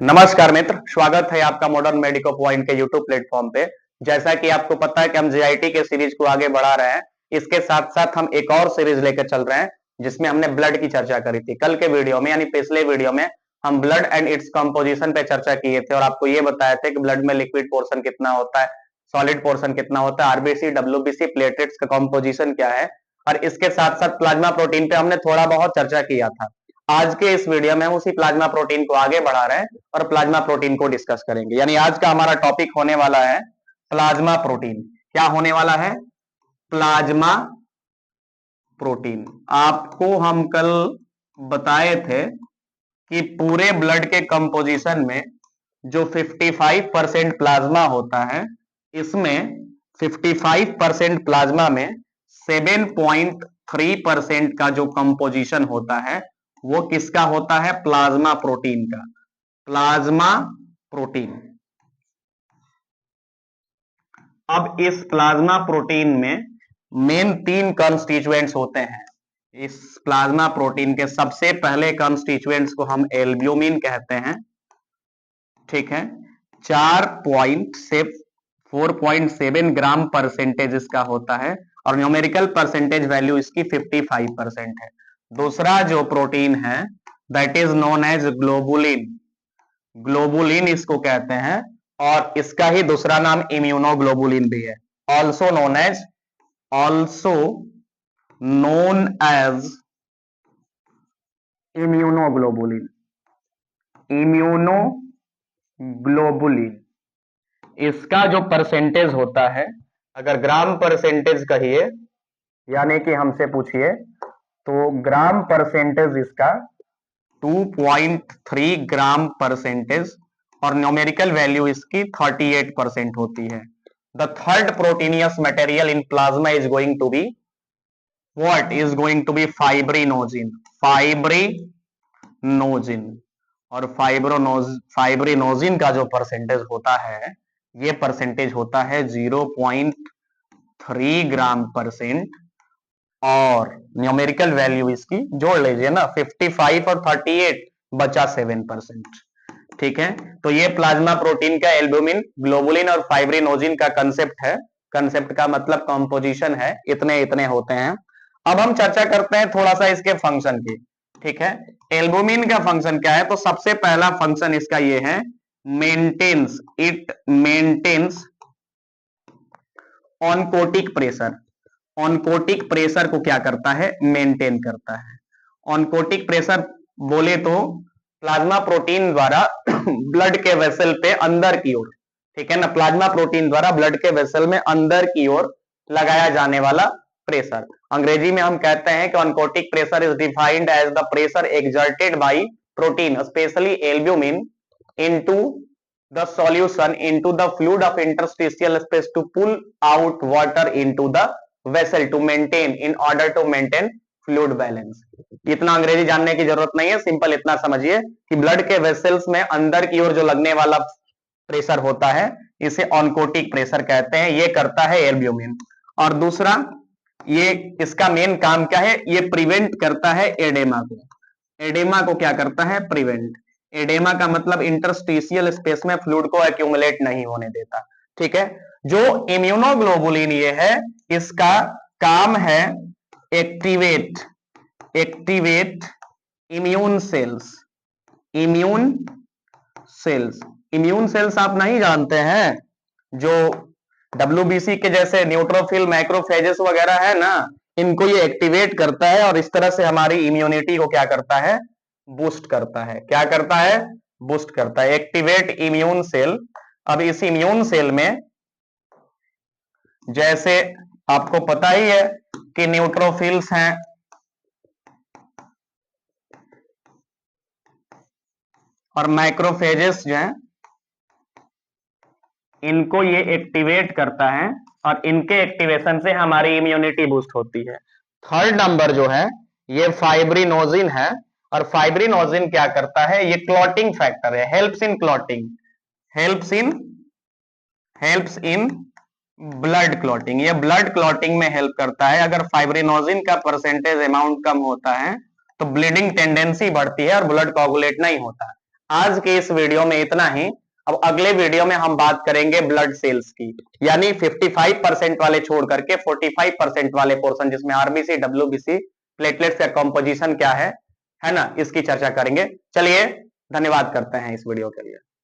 नमस्कार मित्र, स्वागत है आपका मॉडर्न मेडिको पॉइंट के यूट्यूब प्लेटफॉर्म पे। जैसा कि आपको पता है कि हम जीआईटी के सीरीज को आगे बढ़ा रहे हैं। इसके साथ साथ हम एक और सीरीज लेकर चल रहे हैं जिसमें हमने ब्लड की चर्चा करी थी। कल के वीडियो में यानी पिछले वीडियो में हम ब्लड एंड इट्स कंपोजिशन पे चर्चा किए थे और आपको ये बताए थे कि ब्लड में लिक्विड पोर्शन कितना होता है, सॉलिड पोर्शन कितना होता है, आरबीसी डब्ल्यूबीसी प्लेटलेट्स का कंपोजिशन क्या है, और इसके साथ साथ प्लाज्मा प्रोटीन पे हमने थोड़ा बहुत चर्चा किया था। आज के इस वीडियो में हम उसी प्लाज्मा प्रोटीन को आगे बढ़ा रहे हैं और प्लाज्मा प्रोटीन को डिस्कस करेंगे। यानी आज का हमारा टॉपिक होने वाला है प्लाज्मा प्रोटीन। क्या होने वाला है? Plasma protein. आपको हम कल बताए थे कि पूरे ब्लड के कंपोजिशन में जो 55% प्लाज्मा होता है, इसमें 55% प्लाज्मा में 7.3% का जो कंपोजिशन होता है वो किसका होता है? प्लाज्मा प्रोटीन का। Plasma protein. अब इस प्लाज्मा प्रोटीन में मेन 3 कंस्टिट्यूएंट्स होते हैं। इस प्लाज्मा प्रोटीन के सबसे पहले कंस्टिट्यूएंट्स को हम एल्ब्यूमिन कहते हैं, ठीक है। 4.7 ग्राम परसेंटेज इसका होता है और न्यूमेरिकल परसेंटेज वैल्यू इसकी 55% है। दूसरा जो प्रोटीन है that is known as globulin. Globulin इसको कहते हैं और इसका ही दूसरा नाम इम्यूनोग्लोबुलिन भी है। Also known as immunoglobulin. Immunoglobulin इसका जो परसेंटेज होता है, अगर ग्राम परसेंटेज कहिए यानी कि हमसे पूछिए तो ग्राम परसेंटेज इसका 2.3 ग्राम परसेंटेज और न्यूमेरिकल वैल्यू इसकी 38% होती है। The third proteinous material in plasma is going to be what? Is going to be fibrinogen. Fibrinogen और फाइब्रिनोजिन का जो परसेंटेज होता है, ये परसेंटेज होता है 0.3 ग्राम परसेंट और न्यूमेरिकल वैल्यू इसकी जोड़ लीजिए ना, 55 और 38 बचा 7%, ठीक है। तो ये प्लाज्मा प्रोटीन का एल्ब्यूमिन, ग्लोबुलिन और फाइब्रिनोजिन का कंसेप्ट है। कंसेप्ट का मतलब कंपोजिशन है, इतने इतने होते हैं। अब हम चर्चा करते हैं थोड़ा सा इसके फंक्शन की, ठीक है। एल्ब्यूमिन का फंक्शन क्या है? तो सबसे पहला फंक्शन इसका ये है, it maintains oncotic pressure. Oncotic pressure को क्या करता है? मेंटेन करता है। ऑनकोटिक प्रेशर बोले तो प्लाज्मा प्रोटीन द्वारा ब्लड के वेसल पे अंदर की ओर, ठीक है ना, प्लाज्मा प्रोटीन द्वारा ब्लड के वेसल में अंदर की ओर लगाया जाने वाला प्रेशर। अंग्रेजी में हम कहते हैं कि oncotic pressure is defined as the pressure exerted by protein specially albumin into the solution into the fluid of interstitial space to pull out water into the vessel to maintain in order to maintain fluid balance। इतना अंग्रेजी जानने की जरूरत नहीं है, simple इतना समझिए कि ब्लड के वेसल्स में अंदर की ओर जो लगने वाला प्रेशर होता है इसे ऑनकोटिक प्रेशर कहते हैं। ये करता है एल्ब्यूमिन। और दूसरा, ये इसका मेन काम क्या है? ये प्रिवेंट करता है एडेमा को। एडेमा को क्या करता है? प्रिवेंट। एडेमा का मतलब इंटरस्टिशियल स्पेस में फ्लूइड को एक्यूमुलेट नहीं होने देता, ठीक है। जो इम्यूनोग्लोबुलिन ये है, इसका काम है activate immune cells. Immune cells आप नहीं जानते हैं? जो डब्ल्यूबीसी के जैसे न्यूट्रोफिल, मैक्रोफेजेस वगैरह है ना, इनको ये एक्टिवेट करता है और इस तरह से हमारी इम्यूनिटी को क्या करता है? बूस्ट करता है। क्या करता है? बूस्ट करता है। Activate immune cell. अब इस इम्यून सेल में जैसे आपको पता ही है कि न्यूट्रोफिल्स हैं और मैक्रोफेजेस जो हैं, इनको ये एक्टिवेट करता है और इनके एक्टिवेशन से हमारी इम्यूनिटी बूस्ट होती है। थर्ड नंबर जो है ये फाइब्रिनोजिन है और फाइब्रिनोजिन क्या करता है? ये क्लॉटिंग फैक्टर है, helps in clotting, helps in blood clotting. ये ब्लड क्लॉटिंग में हेल्प करता है। अगर फाइब्रिनोजिन का परसेंटेज अमाउंट कम होता है तो ब्लीडिंग टेंडेंसी बढ़ती है और ब्लड कोगुलेट नहीं होता। आज के इस वीडियो में इतना ही। अब अगले वीडियो में हम बात करेंगे ब्लड सेल्स की, यानी 55% वाले छोड़ करके 45% वाले पोर्शन, जिसमें आरबीसी, डब्ल्यूबीसी, प्लेटलेट्स का कंपोजिशन क्या है ना, इसकी चर्चा करेंगे। चलिए, धन्यवाद करते हैं इस वीडियो के लिए।